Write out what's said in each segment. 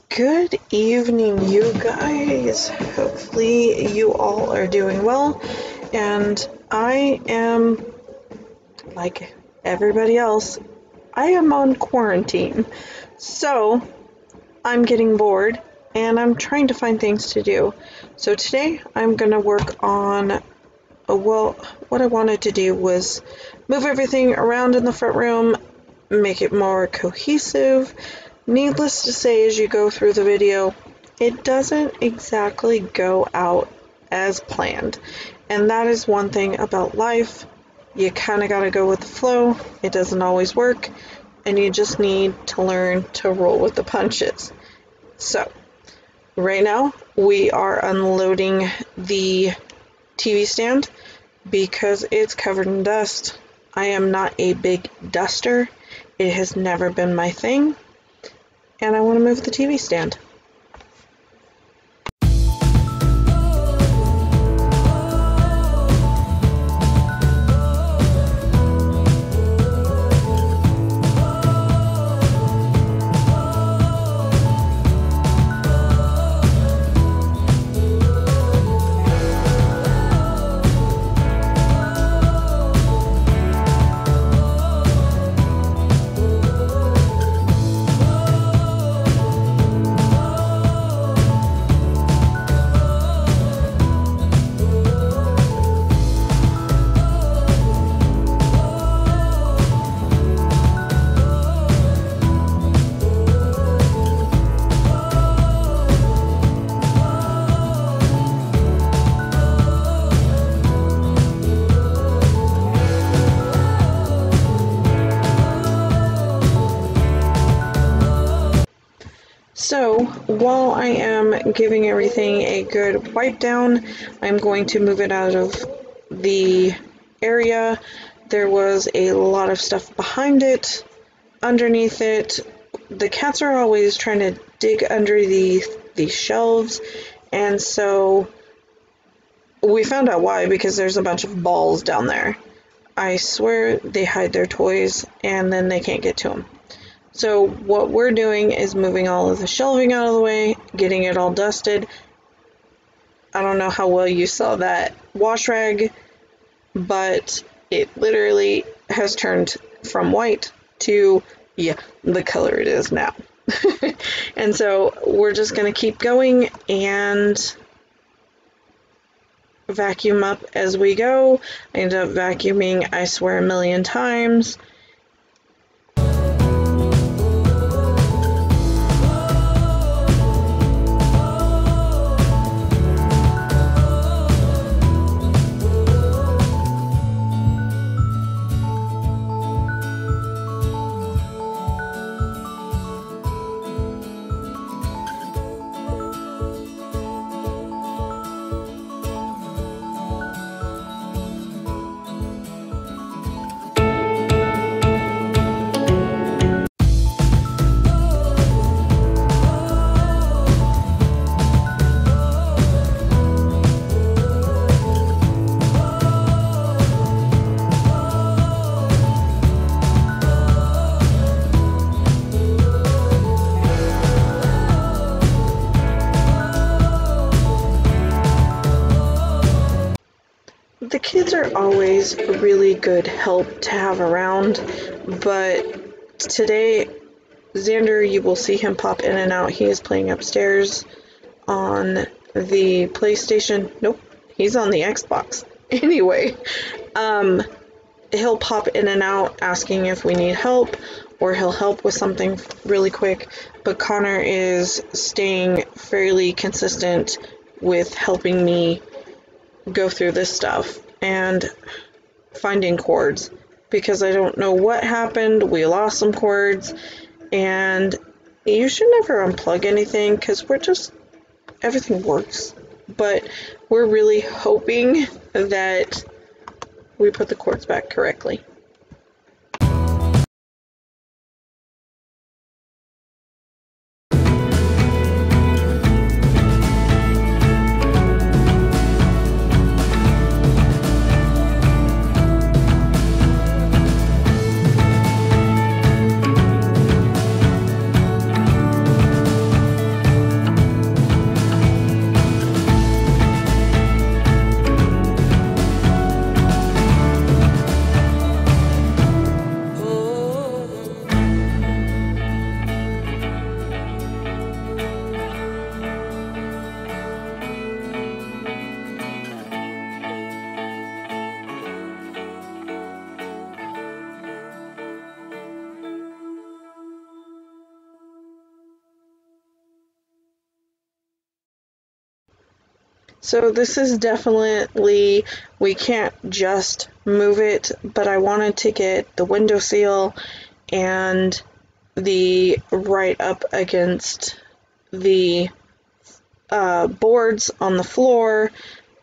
Good evening, you guys. Hopefully, you all are doing well. And I am, like everybody else, I am on quarantine. So, I'm getting bored and I'm trying to find things to do. So, today I'm going to work on, what I wanted to do was move everything around in the front room, make it more cohesive. Needless to say, as you go through the video, it doesn't exactly go out as planned. And that is one thing about life. You kind of got to go with the flow. It doesn't always work. And you just need to learn to roll with the punches. So, right now, we are unloading the TV stand because it's covered in dust. I am not a big duster. It has never been my thing. And I want to move the TV stand. So, while I am giving everything a good wipe down, I'm going to move it out of the area. There was a lot of stuff behind it, underneath it. The cats are always trying to dig under these shelves, and so we found out why, because there's a bunch of balls down there. I swear they hide their toys, and then they can't get to them. So what we're doing is moving all of the shelving out of the way, getting it all dusted. I don't know how well you saw that wash rag, but it literally has turned from white to, the color it is now. And so we're just going to keep going and vacuum up as we go. I end up vacuuming, I swear, a million times. The kids are always a really good help to have around, but today, Xander, you will see him pop in and out. He is playing upstairs on the PlayStation. Nope, he's on the Xbox. Anyway, he'll pop in and out asking if we need help, or he'll help with something really quick, but Connor is staying fairly consistent with helping me go through this stuff and finding cords, because I don't know what happened. We lost some cords, and you should never unplug anything because everything works, but we're really hoping that we put the cords back correctly. So this is definitely, we can't just move it, but I wanted to get the window seal and the right up against the boards on the floor,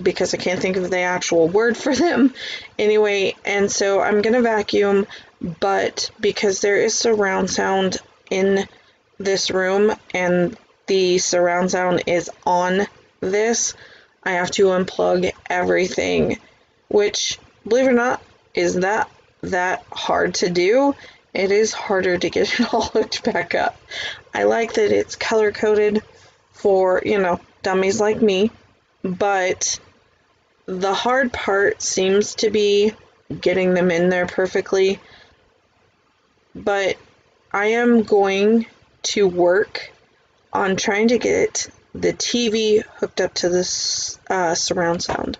because I can't think of the actual word for them. Anyway, and so I'm going to vacuum, but because there is surround sound in this room and the surround sound is on this, I have to unplug everything, which, believe it or not, is that hard to do. It is harder to get it all hooked back up. I like that it's color coded for, you know, dummies like me, but the hard part seems to be getting them in there perfectly. But I am going to work on trying to get the TV hooked up to this surround sound.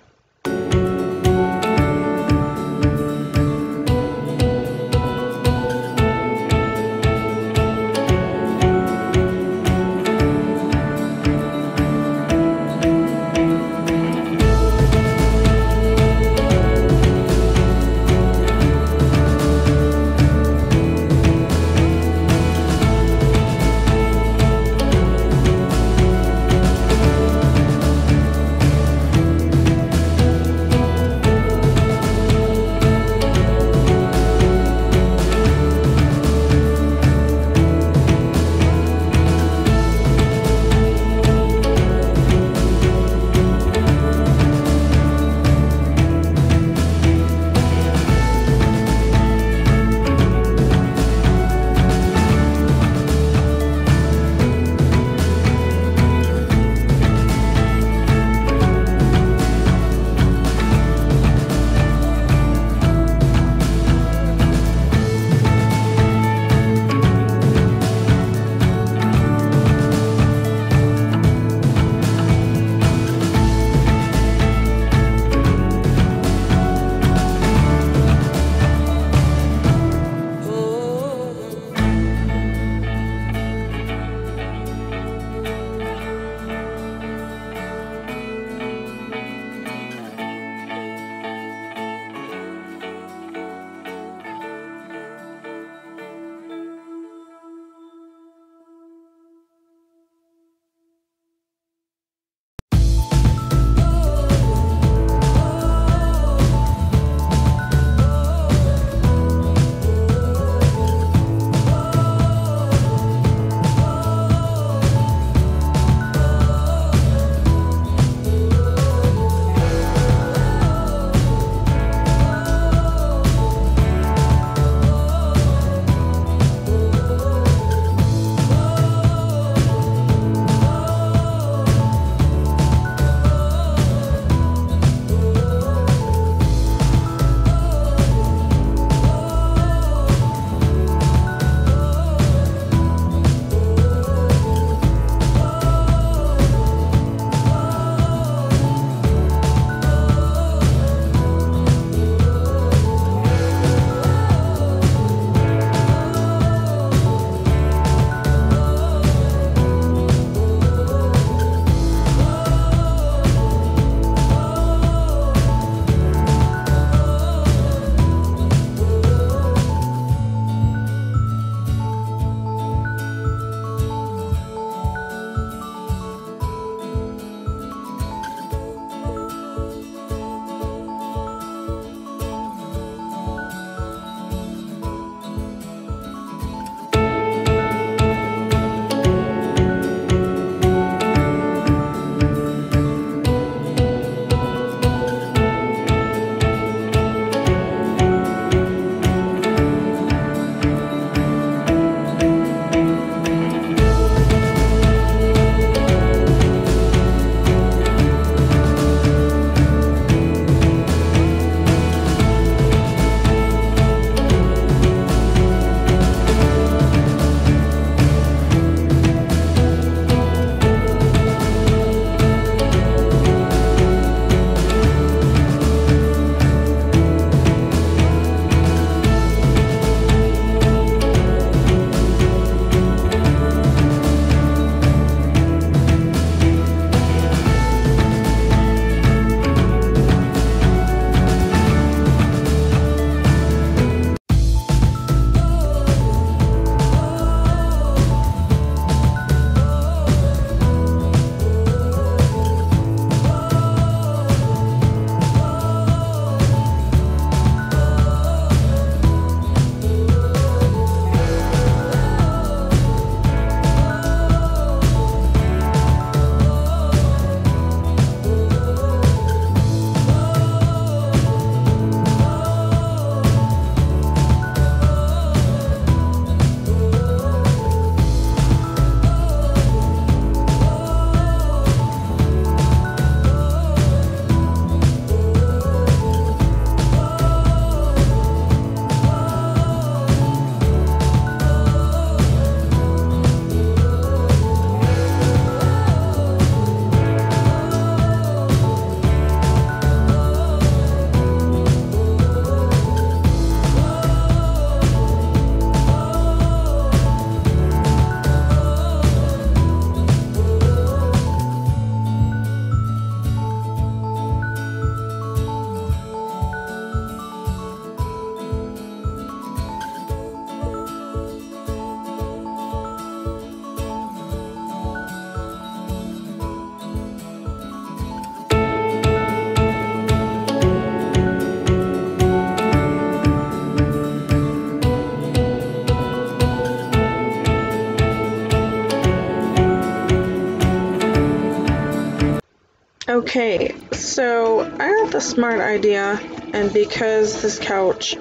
Okay, so I had the smart idea, and because this couch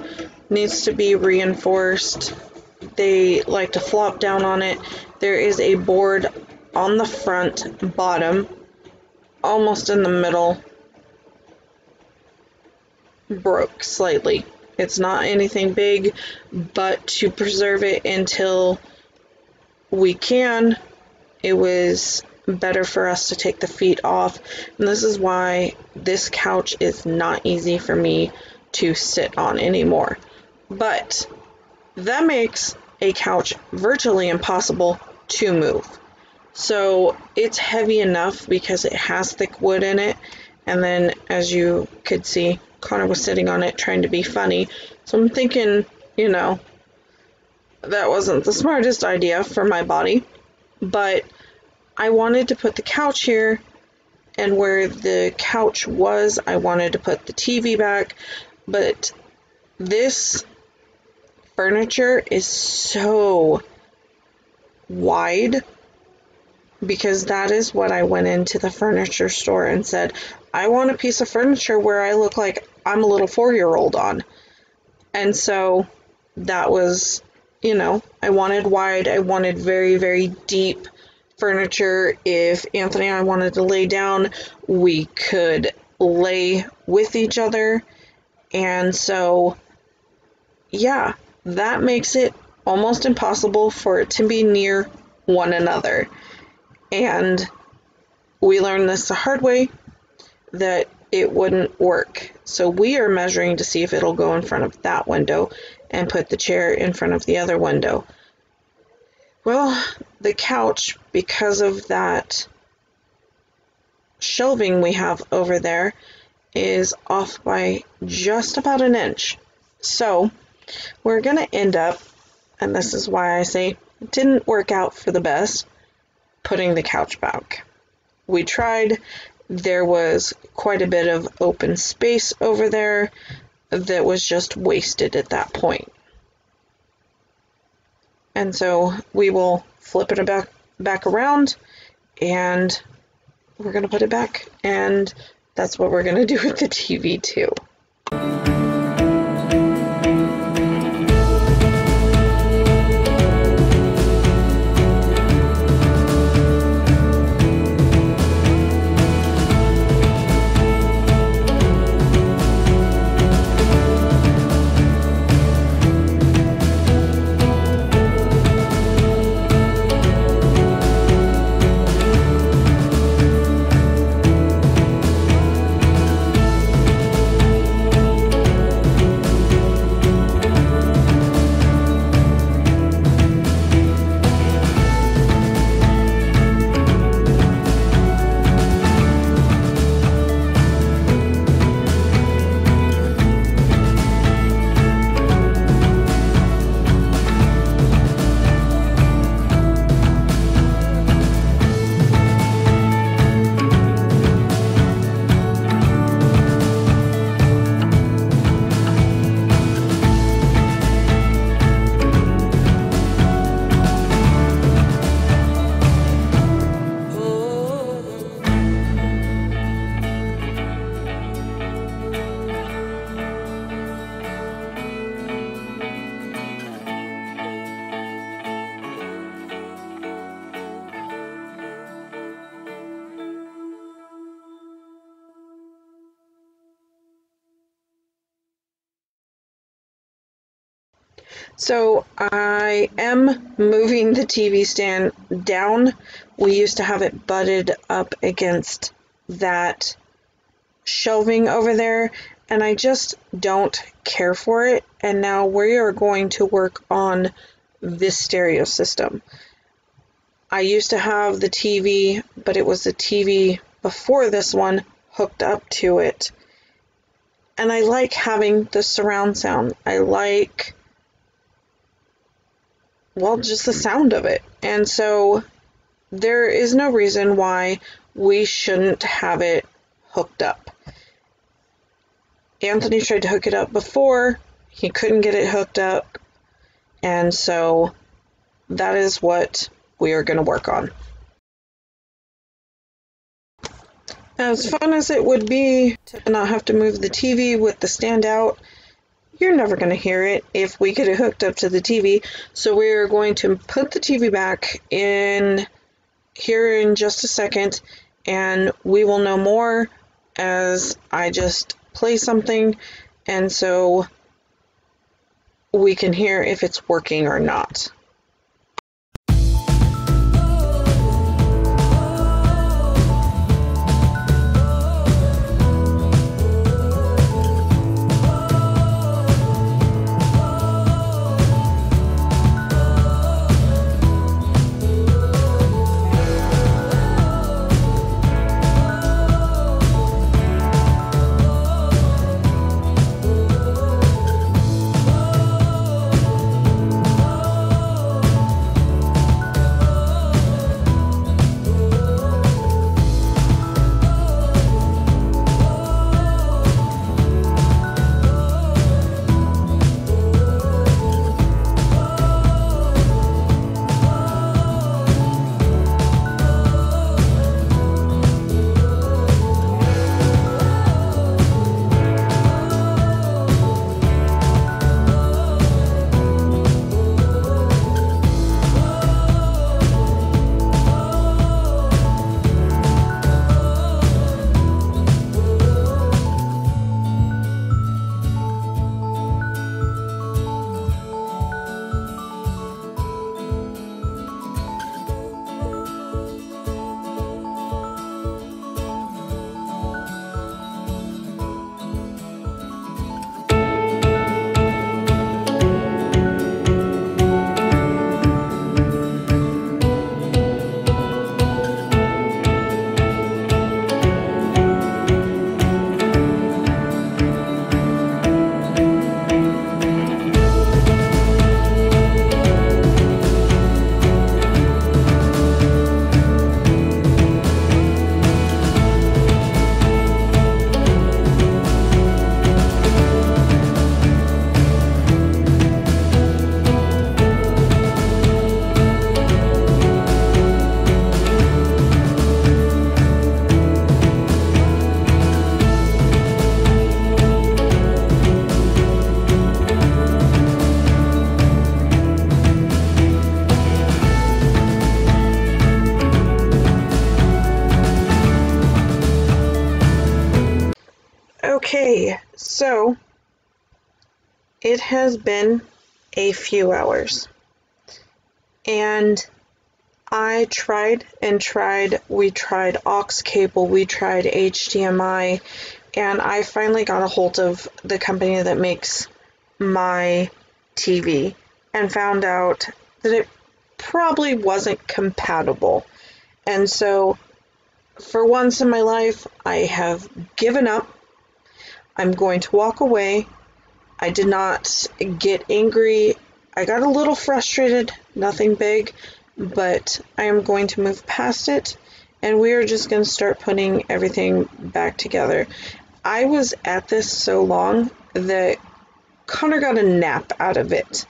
needs to be reinforced, they like to flop down on it. There is a board on the front bottom, almost in the middle, broke slightly. It's not anything big, but to preserve it until we can, it was better for us to take the feet off. And this is why this couch is not easy for me to sit on anymore. But that makes a couch virtually impossible to move. So it's heavy enough because it has thick wood in it. And then, as you could see, Connor was sitting on it trying to be funny. So I'm thinking, you know, that wasn't the smartest idea for my body. But I wanted to put the couch here, and where the couch was, I wanted to put the TV back. But this furniture is so wide, because that is what I went into the furniture store and said, I want a piece of furniture where I look like I'm a little 4-year-old on. And so that was, you know, I wanted wide, I wanted very, very deep furniture. If Anthony and I wanted to lay down, we could lay with each other. And so, yeah, that makes it almost impossible for it to be near one another. And we learned this the hard way, that it wouldn't work. So we are measuring to see if it'll go in front of that window and put the chair in front of the other window. Well, the couch, because of that shelving we have over there, is off by just about an inch. So we're going to end up, and this is why I say it didn't work out for the best, putting the couch back. We tried. There was quite a bit of open space over there that was just wasted at that point. And so we will flip it back around, and we're going to put it back, and that's what we're going to do with the TV too. So I am moving the TV stand down. We used to have it butted up against that shelving over there, and I just don't care for it. And now we are going to work on this stereo system. I used to have the TV, but it was the TV before this one hooked up to it. And I like having the surround sound. I like, well, just the sound of it. And so there is no reason why we shouldn't have it hooked up. Anthony tried to hook it up before. He couldn't get it hooked up. And so that is what we are going to work on. As fun as it would be to not have to move the TV with the stand out, you're never going to hear it if we get it hooked up to the TV. So we're going to put the TV back in here in just a second, and we will know more as I just play something, and so we can hear if it's working or not. Okay, so it has been a few hours, and I tried and tried. We tried aux cable, we tried HDMI, and I finally got a hold of the company that makes my TV and found out that it probably wasn't compatible. And so, for once in my life, I have given up. I'm going to walk away. I did not get angry. I got a little frustrated, nothing big, but I am going to move past it, and we are just going to start putting everything back together. I was at this so long that Connor got a nap out of it.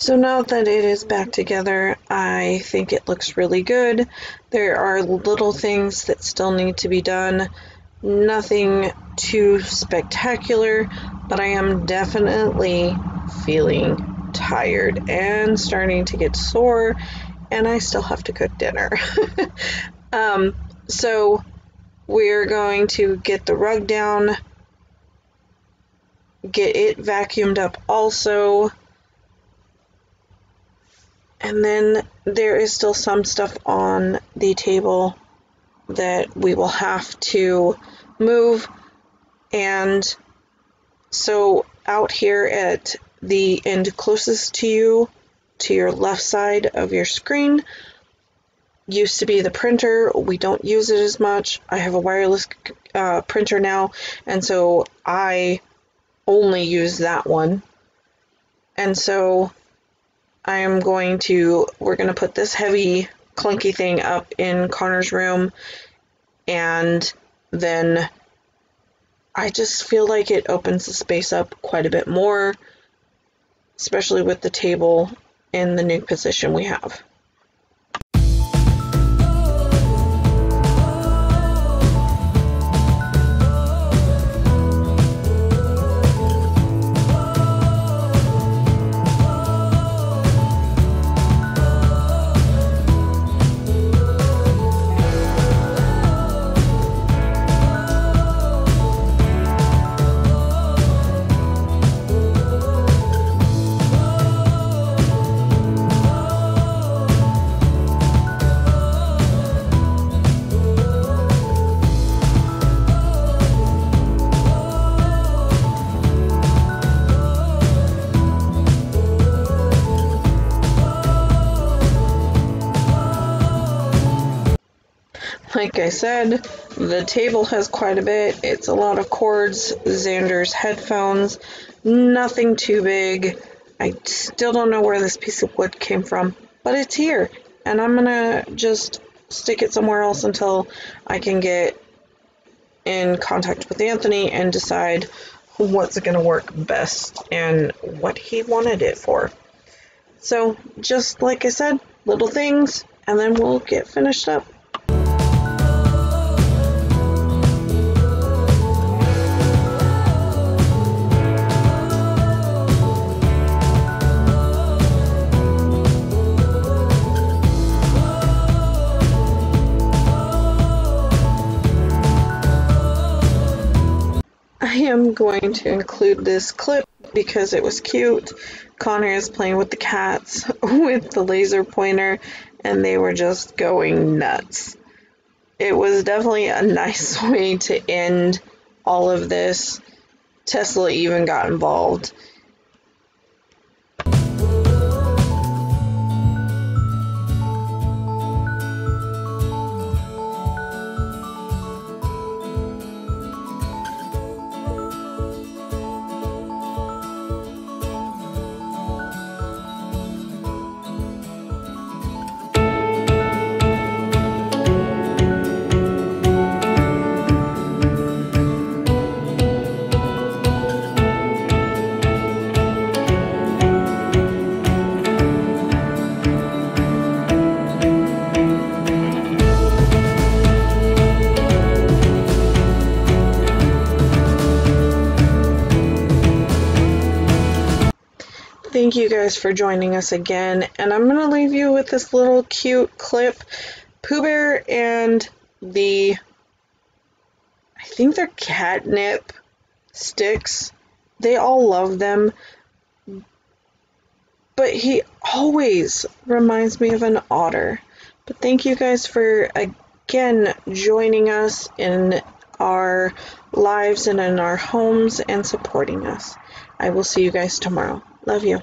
So now that it is back together, I think it looks really good. There are little things that still need to be done. Nothing too spectacular, but I am definitely feeling tired and starting to get sore, and I still have to cook dinner. So we're going to get the rug down, get it vacuumed up also. And then there is still some stuff on the table that we will have to move. And so out here at the end closest to you, to your left side of your screen, used to be the printer. We don't use it as much. I have a wireless printer now, and so I only use that one. And so we're going to put this heavy, clunky thing up in Connor's room, and then I just feel like it opens the space up quite a bit more, especially with the table in the new position we have. Like I said, the table has quite a bit. It's a lot of cords, Xander's headphones, nothing too big. I still don't know where this piece of wood came from, but it's here, and I'm gonna just stick it somewhere else until I can get in contact with Anthony and decide what's gonna work best and what he wanted it for. So just like I said, little things, and then we'll get finished up. I am going to include this clip because it was cute. Connor is playing with the cats with the laser pointer, and they were just going nuts. It was definitely a nice way to end all of this. Tesla even got involved. Thank you guys for joining us again, and I'm going to leave you with this little cute clip. Pooh Bear and I think they're catnip sticks. They all love them, but he always reminds me of an otter. But thank you guys for, again, joining us in our lives and in our homes and supporting us. I will see you guys tomorrow. Love you.